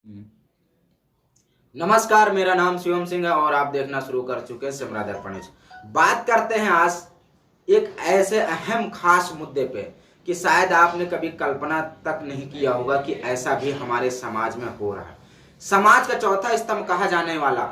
हम्म। नमस्कार, मेरा नाम शिवम सिंह है और आप देखना शुरू कर चुके हैं सिमरा दर्पण न्यूज। बात करते हैं आज एक ऐसे अहम खास मुद्दे पे कि शायद आपने कभी कल्पना तक नहीं किया होगा कि ऐसा भी हमारे समाज में हो रहा है। समाज का चौथा स्तंभ कहा जाने वाला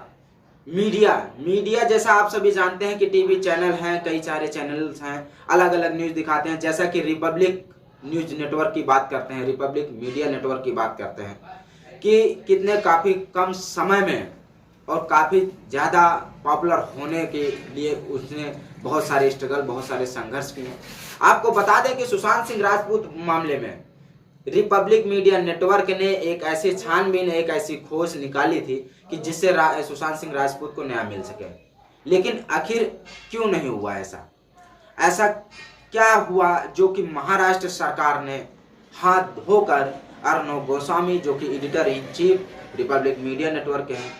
मीडिया जैसा आप सभी जानते हैं कि टीवी चैनल हैं, कई सारे चैनल्स हैं, अलग अलग न्यूज दिखाते हैं। जैसा कि रिपब्लिक न्यूज नेटवर्क की बात करते हैं, रिपब्लिक मीडिया नेटवर्क की बात करते हैं कि कितने काफ़ी कम समय में और काफ़ी ज़्यादा पॉपुलर होने के लिए उसने बहुत सारे स्ट्रगल, बहुत सारे संघर्ष किए। आपको बता दें कि सुशांत सिंह राजपूत मामले में रिपब्लिक मीडिया नेटवर्क ने एक ऐसी छानबीन, एक ऐसी खोज निकाली थी कि जिससे सुशांत सिंह राजपूत को न्याय मिल सके। लेकिन आखिर क्यों नहीं हुआ ऐसा क्या हुआ जो कि महाराष्ट्र सरकार ने हाथ धोकर अर्णव गोस्वामी, जो कि editor in chief Republic media network के हैं,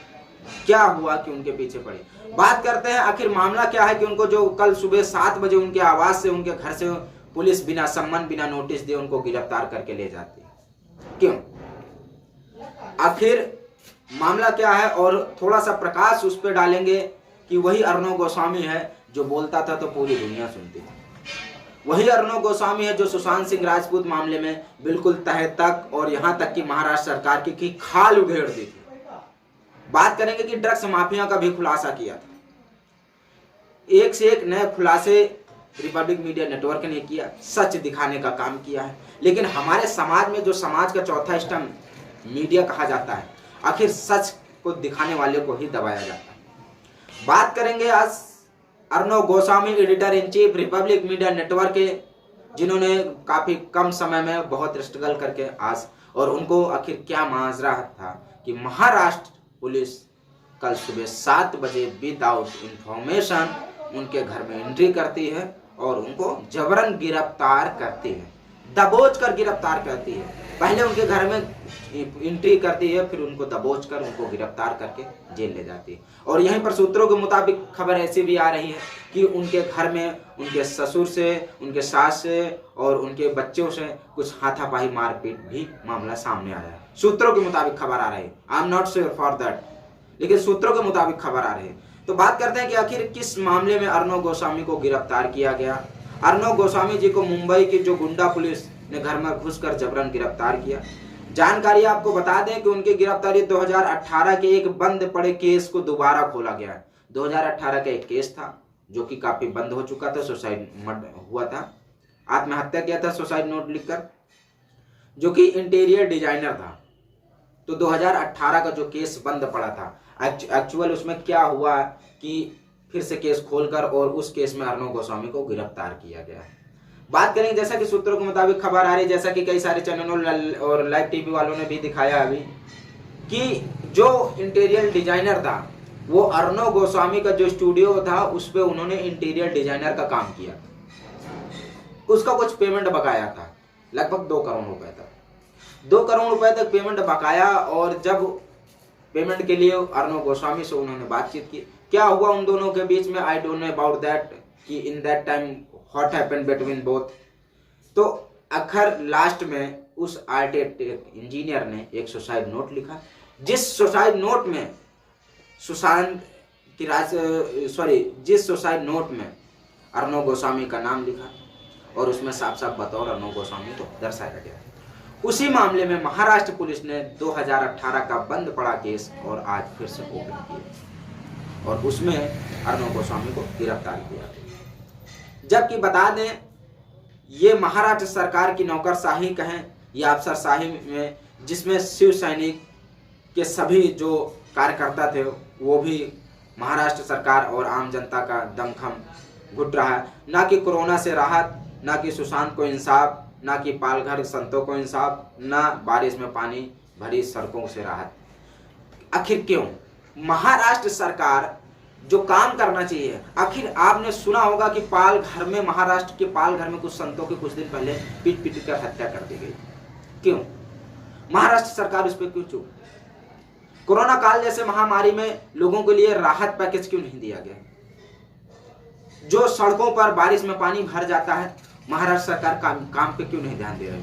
क्या हुआ कि उनके पीछे पड़े। बात करते हैं आखिर मामला क्या है कि उनको जो कल सुबह 7 बजे उनके आवास से, उनके घर से पुलिस बिना सम्मन, बिना नोटिस दिए उनको गिरफ्तार करके ले जाती है। क्यों, आखिर मामला क्या है, और थोड़ा सा प्रकाश उस पर डालेंगे कि वही अर्णव गोस्वामी है जो बोलता था तो पूरी दुनिया सुनती थी। वही अर्णव गोस्वामी है जो सुशांत सिंह राजपूत मामले में बिल्कुल तह तक और यहां तक कि महाराष्ट्र सरकार की खाल उधेड़ दी थी। बात करेंगे कि ड्रग्स माफिया का भी खुलासा किया था। एक से एक नए खुलासे रिपब्लिक मीडिया नेटवर्क ने किया, सच दिखाने का काम किया है। लेकिन हमारे समाज में जो समाज का चौथा स्तंभ मीडिया कहा जाता है, आखिर सच को दिखाने वाले को ही दबाया जाता है। बात करेंगे आज Arnab Goswami, editor in chief Republic media network के, जिन्होंने काफी कम समय में बहुत स्ट्रगल करके आज, और उनको आखिर क्या माजरा था कि महाराष्ट्र पुलिस कल सुबह 7 बजे विदाउट इंफॉर्मेशन उनके घर में एंट्री करती है और उनको जबरन गिरफ्तार करती है, दबोच कर गिरफ्तार करती है। पहले उनके घर में एंट्री करती है, फिर उनको दबोच कर उनको गिरफ्तार करके जेल ले जाती है। और यहीं पर सूत्रों के मुताबिक खबर ऐसी भी आ रही है कि उनके घर में उनके ससुर से, उनके सास से और उनके बच्चों से कुछ हाथापाई, मारपीट भी मामला सामने आया है। सूत्रों के मुताबिक खबर आ रही है, I am not sure for that, लेकिन सूत्रों के मुताबिक खबर आ रही है। तो बात करते हैं कि आखिर किस मामले में अर्णव गोस्वामी को गिरफ्तार किया गया। अर्णव गोस्वामी जी को मुंबई की जो गुंडा पुलिस ने घर में घुसकर जबरन गिरफ्तार किया। जानकारी आपको बता दें कि उनकी गिरफ्तारी 2018 के एक बंद पड़े केस को दोबारा खोला गया है। 2018 का एक केस था जो कि काफी बंद हो चुका था, सुसाइड हुआ था, आत्महत्या किया था सुसाइड नोट लिखकर, जो कि इंटीरियर डिजाइनर था। तो 2018 का जो केस बंद पड़ा था, एक्चुअल उसमें क्या हुआ कि फिर से केस खोलकर और उस केस में अर्णव गोस्वामी को गिरफ्तार किया गया। बात करेंगे जैसा कि सूत्रों के मुताबिक खबर आ रही है, जैसा कि कई सारे चैनलों और लाइव टीवी वालों ने भी दिखाया अभी, कि जो इंटीरियर डिजाइनर था वो अर्णव गोस्वामी का जो स्टूडियो था उस पे उन्होंने इंटीरियर डिजाइनर का काम किया। उसका कुछ पेमेंट बकाया था, लगभग 2 करोड़ रुपए तक 2 करोड़ रुपए तक पेमेंट बकाया। और जब पेमेंट के लिए अर्णव गोस्वामी से उन्होंने बातचीत की, क्या हुआ उन दोनों के बीच में, I don't know about that कि in that time what happened between both. तो आखिर लास्ट में उस आर्किटेक्ट इंजीनियर ने एक सुसाइड नोट लिखा, जिस सुसाइड नोट में जिस सुसाइड नोट में अर्णव गोस्वामी का नाम लिखा और उसमें साफ साफ बतौर अर्णव गोस्वामी को दर्शाया गया। उसी मामले में महाराष्ट्र पुलिस ने 2018 का बंद पड़ा केस और आज फिर से ओपन किया और उसमें अर्णव गोस्वामी को गिरफ्तार किया। जबकि बता दें, ये महाराष्ट्र सरकार की नौकरशाही कहें या अफसरशाही में, जिसमें शिव सैनिक के सभी जो कार्यकर्ता थे वो भी महाराष्ट्र सरकार और आम जनता का दमखम घुट रहा है। ना कि कोरोना से राहत, ना कि सुशांत को इंसाफ, ना कि पालघर संतों को इंसाफ, ना बारिश में पानी भरी सड़कों से राहत। आखिर क्यों महाराष्ट्र सरकार जो काम करना चाहिए, आखिर आपने सुना होगा कि पालघर में, महाराष्ट्र के पालघर में कुछ संतों के कुछ दिन पहले पीट कर हत्या कर दी गई। क्यों महाराष्ट्र सरकार उस पर क्यों चुप? कोरोना काल जैसे महामारी में लोगों के लिए राहत पैकेज क्यों नहीं दिया गया? जो सड़कों पर बारिश में पानी भर जाता है, महाराष्ट्र सरकार काम पे क्यों नहीं ध्यान दे रही?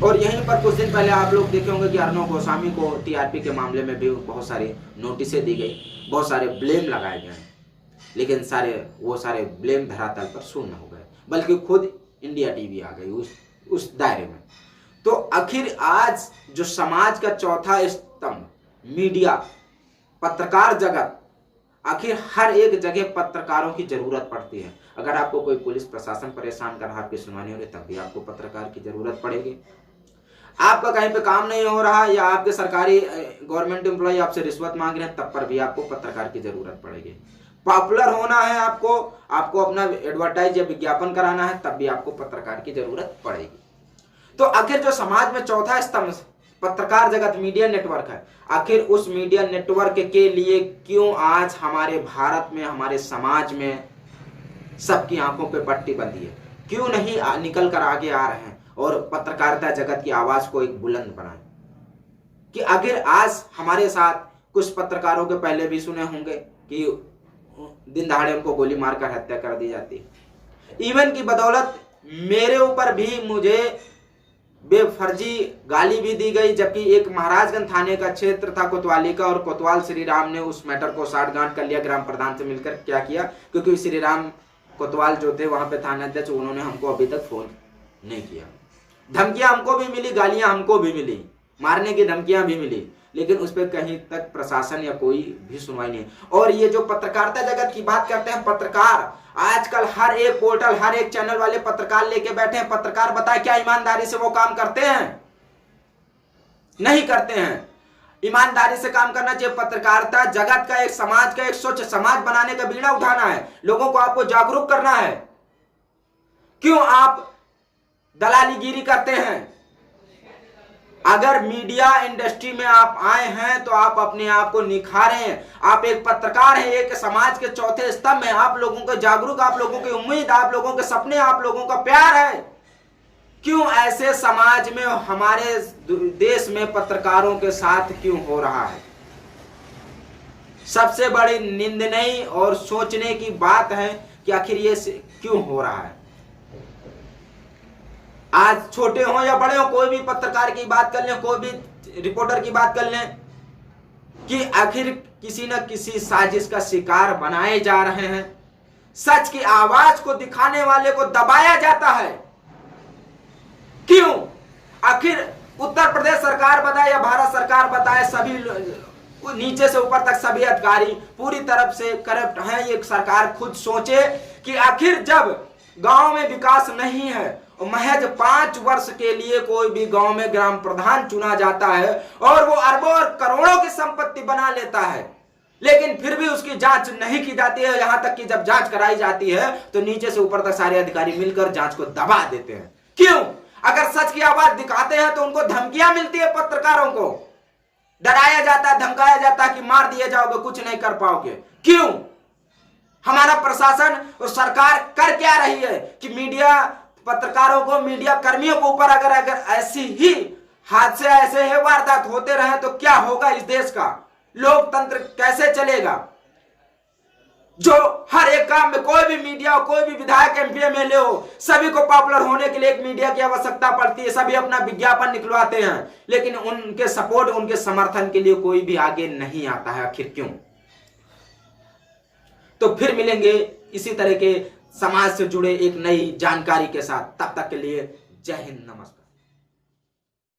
और यहीं पर कुछ दिन पहले आप लोग देखे होंगे कि अर्नब गोस्वामी को टीआरपी के मामले में भी बहुत सारी नोटिसें दी गई, बहुत सारे ब्लेम लगाए गए, लेकिन वो सारे ब्लेम धरातल पर शून्य हो गए, बल्कि खुद इंडिया टीवी आ गई उस दायरे में। तो आखिर आज जो समाज का चौथा स्तंभ मीडिया, पत्रकार जगत, आखिर हर एक जगह पत्रकारों की जरूरत पड़ती है। अगर आपको कोई पुलिस प्रशासन परेशान कर रहा है, आपकी सुनवाई हो रही, तब भी आपको पत्रकार की जरूरत पड़ेगी। आपका कहीं पे काम नहीं हो रहा या आपके सरकारी गवर्नमेंट एम्प्लॉय आपसे रिश्वत मांग रहे हैं, तब पर भी आपको पत्रकार की जरूरत पड़ेगी। पॉपुलर होना है आपको अपना एडवर्टाइज या विज्ञापन कराना है, तब भी आपको पत्रकार की जरूरत पड़ेगी। तो आखिर जो समाज में चौथा स्तंभ पत्रकार जगत, मीडिया नेटवर्क है, आखिर उस मीडिया नेटवर्क के लिए क्यों आज हमारे भारत में, हमारे समाज में सबकी आंखों पे पट्टी बंधी है? क्यों नहीं निकल कर आगे आ रहे हैं और पत्रकारिता जगत की आवाज को एक बुलंद बनाएं? कि आखिर आज हमारे साथ कुछ पत्रकारों के पहले भी सुने होंगे कि दिन दहाड़े उनको गोली मारकर हत्या कर दी जाती। इवन की बदौलत मेरे ऊपर भी मुझे बेफर्जी गाली भी दी गई, जबकि एक महाराजगंज थाने का क्षेत्र था कोतवाली का, और कोतवाल श्री राम ने उस मैटर को साठगांठ कर लिया ग्राम प्रधान से मिलकर। क्या किया? क्योंकि श्री राम कोतवाल जो थे वहां पे थाना अध्यक्ष, उन्होंने हमको अभी तक फोन नहीं किया। धमकियां हमको भी मिली, गालियां हमको भी मिली, मारने की धमकियां भी मिली, लेकिन उस पर कहीं तक प्रशासन या कोई भी सुनवाई नहीं। और ये जो पत्रकारिता जगत की बात करते हैं, पत्रकार आजकल हर एक पोर्टल, हर एक चैनल वाले पत्रकार लेके बैठे हैं। पत्रकार बताए क्या ईमानदारी से वो काम करते हैं? नहीं करते हैं। ईमानदारी से काम करना चाहिए। पत्रकारिता जगत का, एक समाज का, एक स्वच्छ समाज बनाने का बीड़ा उठाना है। लोगों को आपको जागरूक करना है। क्यों आप दलालीगिरी करते हैं? अगर मीडिया इंडस्ट्री में आप आए हैं तो आप अपने आप को निखारें। आप एक पत्रकार हैं, एक समाज के चौथे स्तंभ हैं। आप लोगों को जागरूक, आप लोगों की उम्मीद, आप लोगों के सपने, आप लोगों का प्यार है। क्यों ऐसे समाज में, हमारे देश में पत्रकारों के साथ क्यों हो रहा है? सबसे बड़ी निंदनीय और सोचने की बात है कि आखिर ये क्यों हो रहा है। आज छोटे हो या बड़े हो, कोई भी पत्रकार की बात कर लें, कोई भी रिपोर्टर की बात कर लें, कि आखिर किसी न किसी साजिश का शिकार बनाए जा रहे हैं। सच की आवाज को दिखाने वाले को दबाया जाता है। क्यों? आखिर उत्तर प्रदेश सरकार बताए या भारत सरकार बताए, सभी नीचे से ऊपर तक सभी अधिकारी पूरी तरफ से करप्ट हैं। ये सरकार खुद सोचे कि आखिर जब गांव में विकास नहीं है, महज 5 वर्ष के लिए कोई भी गांव में ग्राम प्रधान चुना जाता है और वो अरबों और करोड़ों की संपत्ति बना लेता है, लेकिन फिर भी उसकी जांच नहीं की जाती है। यहां तक कि जब जांच कराई जाती है तो नीचे से ऊपर तक सारे अधिकारी मिलकर जांच को दबा देते हैं। क्यों? अगर सच की आवाज दिखाते हैं तो उनको धमकियां मिलती है, पत्रकारों को डराया जाता है, धमकाया जाता है कि मार दिए जाओगे, कुछ नहीं कर पाओगे। क्यों? हमारा प्रशासन और सरकार कर क्या रही है कि मीडिया पत्रकारों को, मीडिया कर्मियों के ऊपर अगर ऐसी ही हादसे, ऐसे ही वारदात होते रहे तो क्या होगा इस देश का? लोकतंत्र कैसे चलेगा? जो हर एक काम में कोई भी मीडिया, कोई भी विधायक, एमपी, एमएलए हो, सभी को पॉपुलर होने के लिए एक मीडिया की आवश्यकता पड़ती है। सभी अपना विज्ञापन निकलवाते हैं, लेकिन उनके सपोर्ट, उनके समर्थन के लिए कोई भी आगे नहीं आता है। आखिर क्यों? तो फिर मिलेंगे इसी तरह के समाज से जुड़े एक नई जानकारी के साथ। तब तक के लिए जय हिंद, नमस्कार।